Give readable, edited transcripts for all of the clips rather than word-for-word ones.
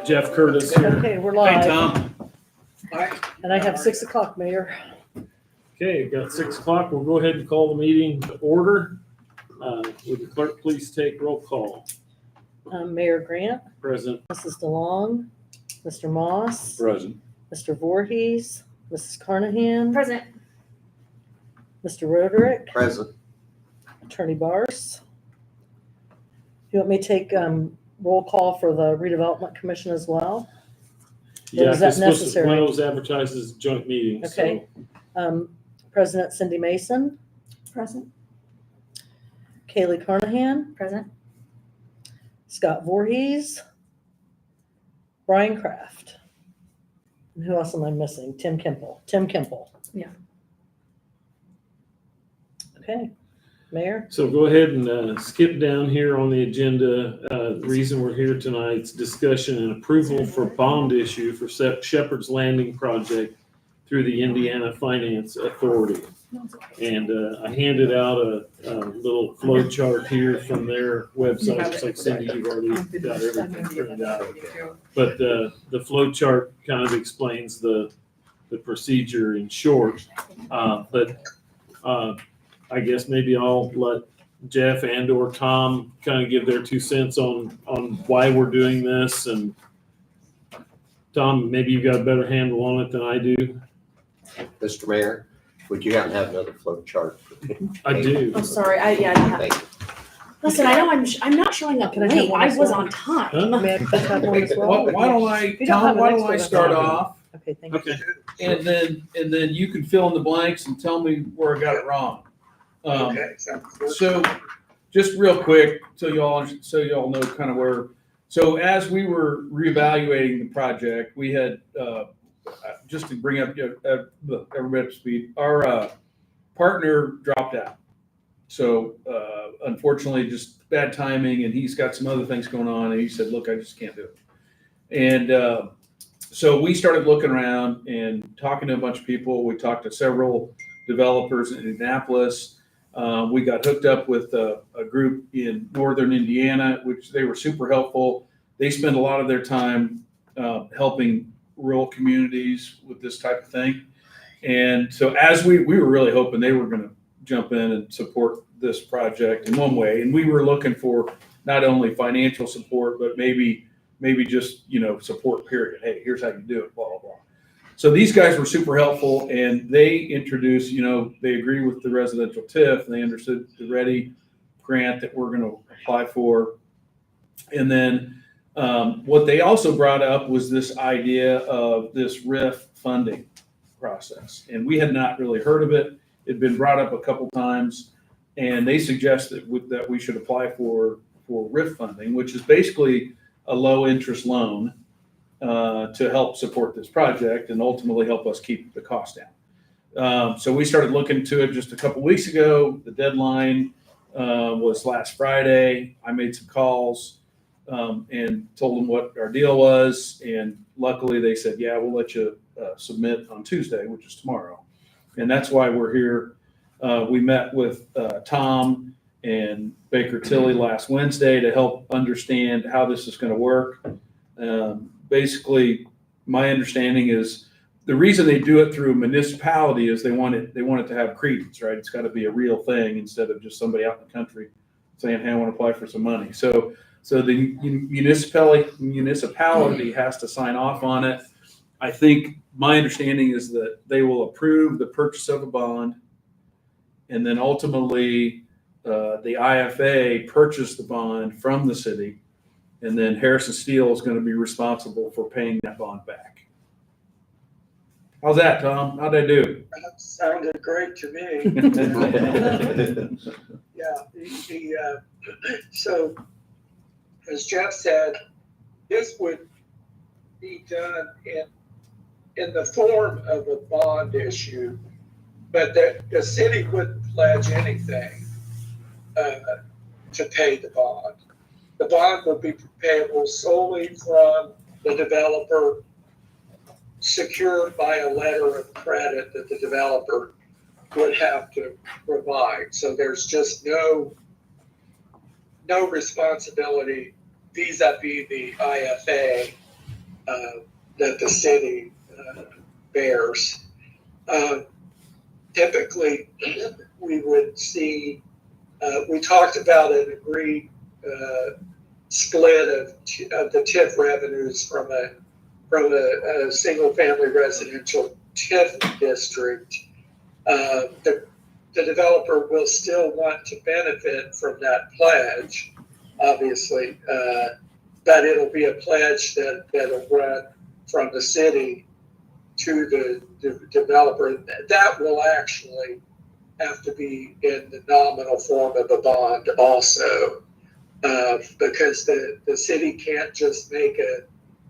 Jeff Curtis here. Okay, we're live. Hey, Tom. And I have 6 o'clock, Mayor. Okay, got 6 o'clock. We'll go ahead and call the meeting to order. Would the clerk please take roll call? Mayor Grant, Present. Mrs. DeLong, Mr. Moss, Present. Mr. Voorhees, Mrs. Carnahan, Present. Mr. Roderick, Present. Attorney Bars. You want me to take roll call for the Redevelopment Commission as well? Yeah, is that it's supposed to, necessary? one of those advertised as a joint meeting. Okay. President Cindy Mason, Present. Kaylee Carnahan, Present. Scott Voorhees, Brian Kraft. And who else am I missing? Tim Kimple. Yeah. Okay, Mayor? So go ahead and skip down here on the agenda. The reason we're here tonight is discussion and approval for bond issue for Shepherd's Landing project through the Indiana Finance Authority. And I handed out a little flow chart here from their website. Looks like Cindy, you've already got everything printed out. But the flow chart kind of explains the procedure in short. But I guess maybe I'll let Jeff and or Tom kind of give their 2 cents on why we're doing this. And Tom, maybe you've got a better handle on it than I do. Mr. Mayor, would you happen to have another flow chart? I do. Oh, sorry. I have. Thank you. Listen, I know I'm not showing up Can I have late. one I as was well? on time. Huh? May I please have one as well? Why don't I, You don't have Tom, an why don't I expert start on that. off Okay, thank you. Okay. and then you can fill in the blanks and tell me where I got it wrong. So just real quick, so y'all know kind of where, so as we were reevaluating the project, we had, just to bring up everybody up to speed, our partner dropped out. So unfortunately, just bad timing, and he's got some other things going on, and he said, look, I just can't do it. And so we started looking around and talking to a bunch of people. We talked to several developers in Indianapolis. We got hooked up with a group in northern Indiana, which they were super helpful. They spend a lot of their time helping rural communities with this type of thing. And so as we were really hoping they were going to jump in and support this project in one way. And we were looking for not only financial support, but maybe just, support period. Hey, here's how you do it, blah, blah, blah. So these guys were super helpful, and they introduced, they agree with the residential TIF, and they understood the READY grant that we're going to apply for. And then what they also brought up was this idea of this RIF funding process. And we had not really heard of it. It'd been brought up a couple times, and they suggested that we should apply for RIF funding, which is basically a low interest loan to help support this project and ultimately help us keep the cost down. So we started looking into it just a couple weeks ago. The deadline was last Friday. I made some calls and told them what our deal was. And luckily they said, yeah, we'll let you submit on Tuesday, which is tomorrow. And that's why we're here. We met with Tom and Baker Tilly last Wednesday to help understand how this is going to work. Basically, my understanding is the reason they do it through a municipality is they want it to have credence, right? It's got to be a real thing instead of just somebody out in the country saying, hey, I want to apply for some money. So the municipality has to sign off on it. I think my understanding is that they will approve the purchase of a bond, and then ultimately the IFA purchase the bond from the city. And then Harrison Steel is going to be responsible for paying that bond back. How's that, Tom? How'd I do? That sounded great to me. Yeah. So, as Jeff said, this would be done in the form of a bond issue, but the city wouldn't pledge anything to pay the bond. The bond would be payable solely from the developer, secured by a letter of credit that the developer would have to provide. So there's just no responsibility vis-a-vis the IFA that the city bears. Typically, we would see, we talked about an agreed split of the TIF revenues from a single family residential TIF district. The developer will still want to benefit from that pledge, obviously, but it'll be a pledge that'll run from the city to the developer. That will actually have to be in the nominal form of a bond also, because the city can't just make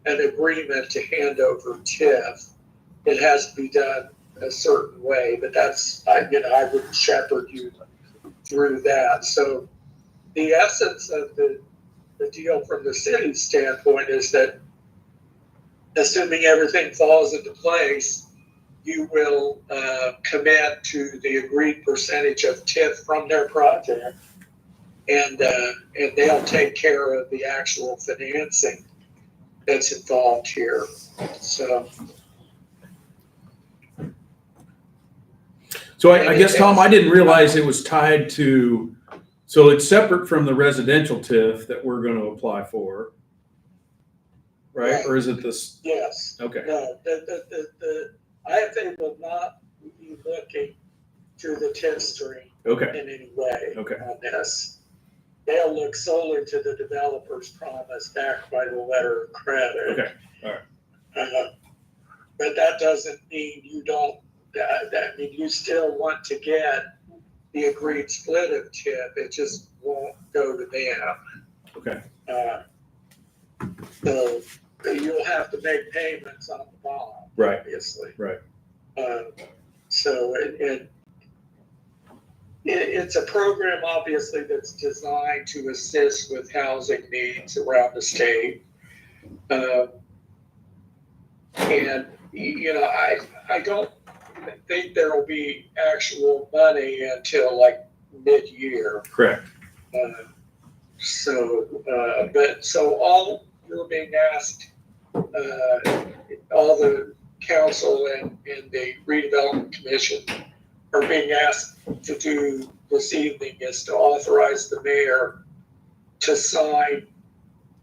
an agreement to hand over TIF. It has to be done a certain way, but that's, I would shepherd you through that. So the essence of the deal from the city's standpoint is that, assuming everything falls into place, you will commit to the agreed percentage of TIF from their project, and they'll take care of the actual financing that's involved here. So I guess, Tom, I didn't realize it was tied to, so it's separate from the residential TIF that we're going to apply for, right? Or is it this? Yes. Okay. No, the IFA will not be looking to the TIF stream Okay. in any way Okay. on this. They'll look solely to the developer's promise backed by the letter of credit. Okay. All right. But that doesn't mean you don't. I mean, you still want to get the agreed split of TIF. It just won't go to them. Okay. So you'll have to make payments on the bond, Right. obviously. Right. So it's a program, obviously, that's designed to assist with housing needs around the state. And, I don't think there will be actual money until like mid-year. Correct. So all you're being asked, all the council and the redevelopment commission are being asked to do this evening is to authorize the mayor to sign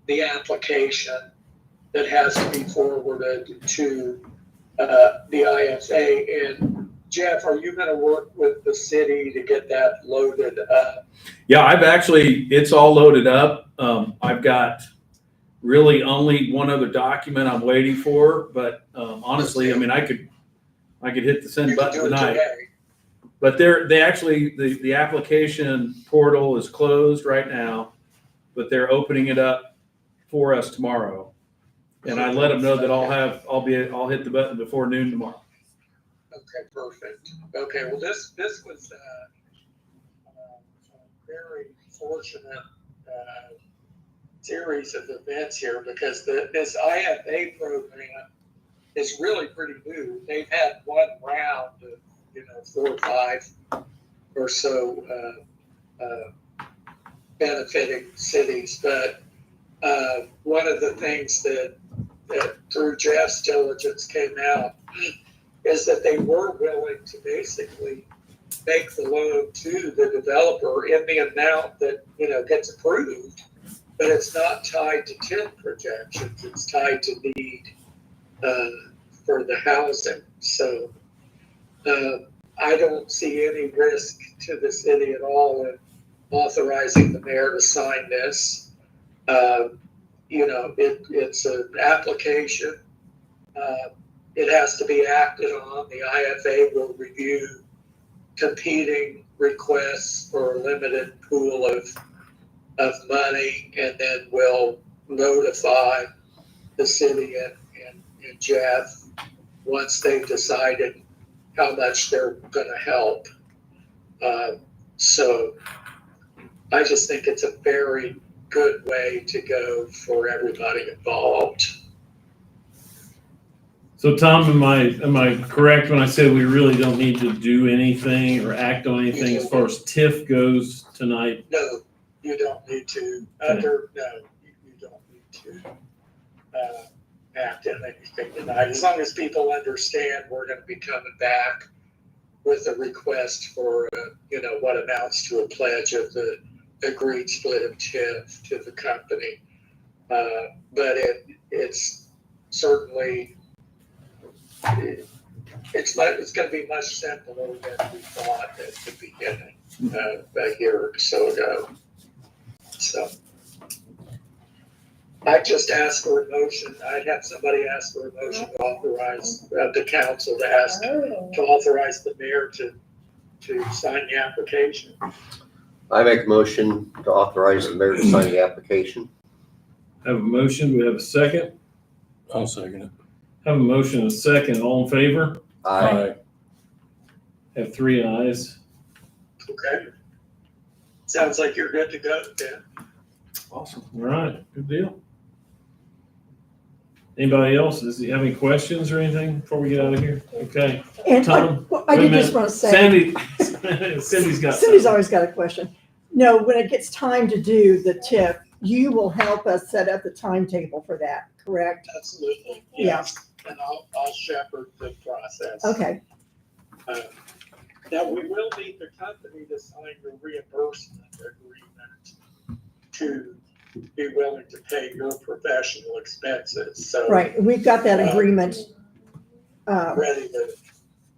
the application that has to be forwarded to the IFA. And Jeff, are you going to work with the city to get that loaded up? Yeah, it's all loaded up. I've got really only one other document I'm waiting for, but honestly, I mean, I could hit the send button tonight. But the application portal is closed right now, but they're opening it up for us tomorrow. And I let them know that I'll hit the button before noon tomorrow. Okay, perfect. Okay, well, this was a very fortunate series of events here, because this IFA program is really pretty new. They've had one round of 4 or 5 or so benefiting cities, but one of the things that through Jeff's diligence came out is that they were willing to basically make the loan to the developer in the amount that gets approved, but it's not tied to TIF projections. It's tied to need for the housing. So I don't see any risk to the city at all in authorizing the mayor to sign this. It's an application. It has to be acted on. The IFA will review competing requests for a limited pool of money, and then will notify the city and Jeff once they've decided how much they're going to help. So I just think it's a very good way to go for everybody involved. So Tom, am I correct when I say we really don't need to do anything or act on anything as far as TIF goes tonight? No, you don't need to. Okay. No, you don't need to. act on anything tonight. As long as people understand we're gonna be coming back with a request for, what amounts to a pledge of the agreed split of TIF to the company. But it's certainly, it's gonna be much simpler than we thought at the beginning, a year or so ago. So I just asked for a motion. I'd have somebody ask for a motion to authorize, the council to ask, to authorize the mayor to sign the application. I make a motion to authorize the mayor to sign the application. Have a motion, we have a second. I'll second it. Have a motion and a second, all in favor? Aye. Have 3 ayes. Okay. Sounds like you're good to go then. Awesome. All right, good deal. Anybody else? Does he have any questions or anything before we get out of here? Okay. And Tom, I wait a did just minute. want to say, Sandy, Cindy's got Cindy's something. always got a question. No, when it gets time to do the TIF, you will help us set up the timetable for that, correct? Absolutely. Yeah. Yes. And I'll shepherd the process. Okay, Now, we will need the company to sign the reimbursement agreement to be willing to pay your professional expenses, so. right, we've got that agreement. Ready to,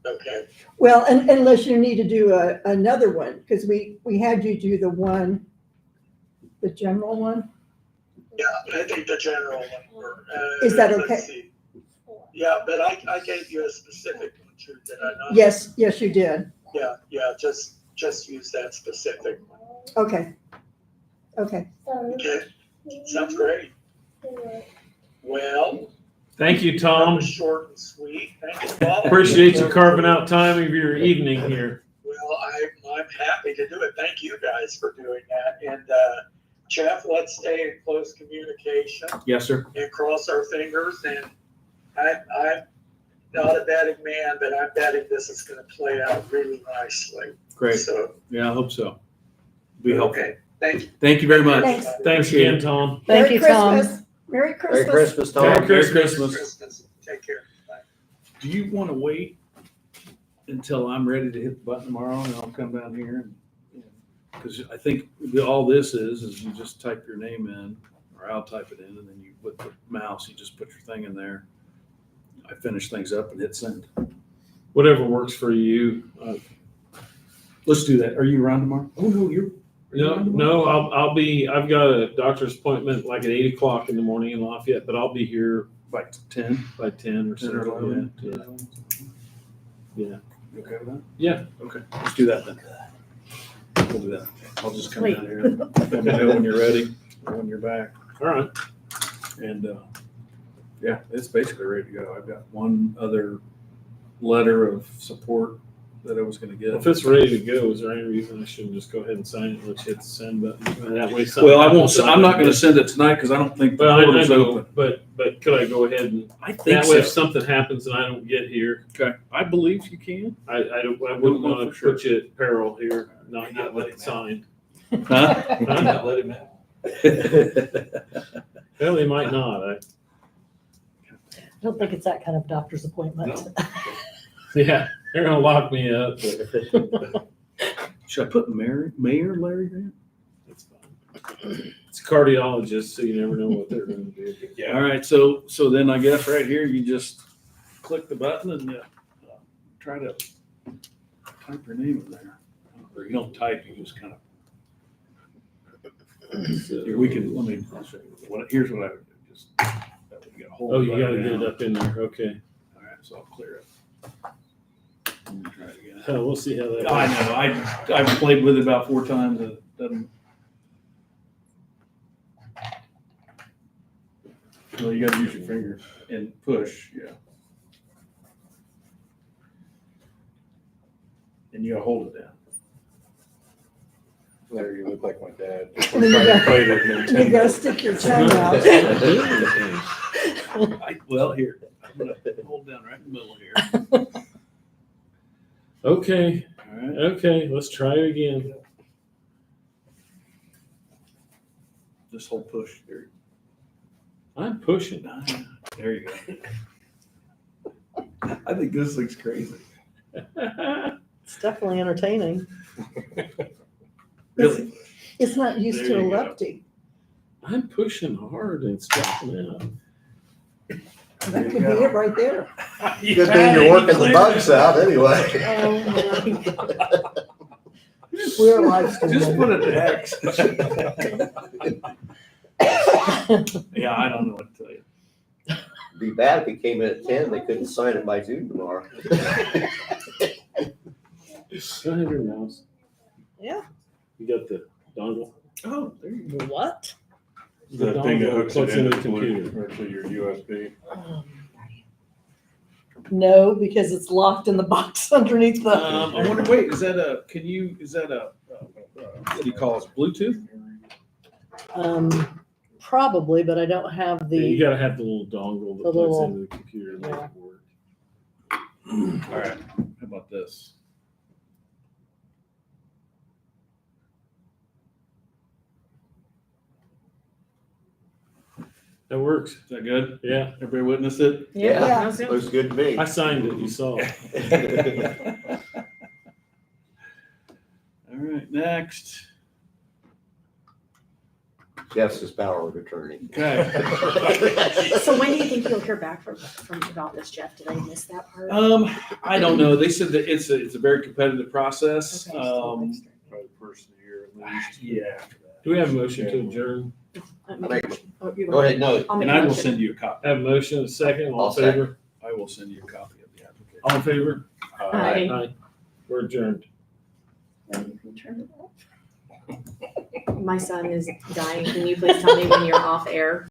okay. Well, unless you need to do another one, because we had you do the general one. Yeah, I think the general one were. Is that let's okay? see. Yeah, but I gave you a specific one too, did I not? Yes, you did. Yeah, just use that specific one. Okay. Okay, sounds great. Well, Thank you, that Tom. was short and sweet. Thank you, Paul. Appreciate you carving out time of your evening here. Well, I'm happy to do it. Thank you guys for doing that. And Jeff, let's stay in close communication Yes, sir. and cross our fingers. And I'm not a betting man, but I'm betting this is going to play out really nicely. Great. So, Yeah, I hope so. Be helpful. okay, thank you. Thank you very much. Thanks. Thanks again, Tom. Thank Merry you, Tom. Christmas. Merry Merry Christmas. Christmas, Tom. Merry Merry Christmas. Christmas. Take care. Bye. Do you want to wait until I'm ready to hit the button tomorrow and I'll come down here? Because I think all this is you just type your name in, or I'll type it in, and then you, with the mouse, you just put your thing in there. I finish things up and hit send. Whatever works for you. Let's do that. Are you around tomorrow? Oh, no, you're. No, I've got a doctor's appointment like at 8 o'clock in the morning in Lafayette, but I'll be here Like 10? by 10 or 10 or so. 11? Yeah. You okay with that? Yeah. Okay, let's do that then. We'll do that. I'll just come down here. Let me know when you're ready, or when you're back. All right. And, yeah, it's basically ready to go. I've got one other letter of support that I was gonna get. If it's ready to go, is there any reason I shouldn't just go ahead and sign it and let you hit the send button? And that way something Well, I won't, happens, I'm not gonna send it tonight because I don't think the But I portal's know, open. but could I go ahead and, I think that way if so. something happens and I don't get here, Okay, I believe you can. I wouldn't know want for to sure. put you at peril here, not get it signed. Huh? Let him out. Well, they might not. I don't think it's that kind of doctor's appointment. Yeah, they're gonna lock me up. But Should I put Mayor Larry Grant? it's fine. It's a cardiologist, so you never know what they're gonna do. All right, so then I guess right here, you just click the button and try to type your name in there. Or you don't type, you just kind of, here, we can, I'll show you. Here's what I would do, just. You gotta hold Oh, the you button gotta get down. it up in there, okay. All right, so I'll clear it. Let me try it again. We'll see how that I goes. know, I've played with it about 4 times, and it doesn't. Well, you gotta use your finger and push, yeah. And you gotta hold it down. Larry, you look like my dad. And then you got- Played it You gotta stick your tongue out. Well, here, I'm gonna hold down right in the middle here. Okay, All right, okay, let's try it again. just hold push there. I'm pushing. There you go. I think this looks crazy. It's definitely entertaining. Really? It's not used There to you go. erupting. I'm pushing hard and it's dropping out. That could be it right there. Good thing you're working the bugs out anyway. We're live Just streaming. put it to X. Yeah, I don't know what to tell you. Be bad if he came in at 10, they couldn't sign it by June tomorrow. Go ahead, your mouse. Yeah. You got the dongle? Oh, there you go. What? The The thing that dongle hooks plugs it into into the the computer. Bluetooth or to your USB. No, because it's locked in the box underneath the. I wonder, wait, is that a what do you call it, Bluetooth? Probably, but I don't have Yeah, you the. gotta have the little dongle that The plugs little- into the computer to make yeah. it work. All right, how about this? That works. Is that good? Yeah, Everybody witness it? Yeah, Yeah. looks good to me. I signed it, you saw it. All right, next. Jeff's his power of attorney. Okay. So when do you think you'll hear back from about this, Jeff? Did I miss that part? I don't know. They said that it's a very competitive process. Okay, so next year. Probably the first of the year at least. Yeah. Do we have a motion to adjourn? Oh, you Go want- ahead, no, I'll make And a I will motion. send you a copy. Have a motion, a second, all I'll in favor? I will send you a copy of the application. All in favor? Aye. Aye. We're adjourned. Then you can turn it off. My son is dying. Can you please tell me when you're off air?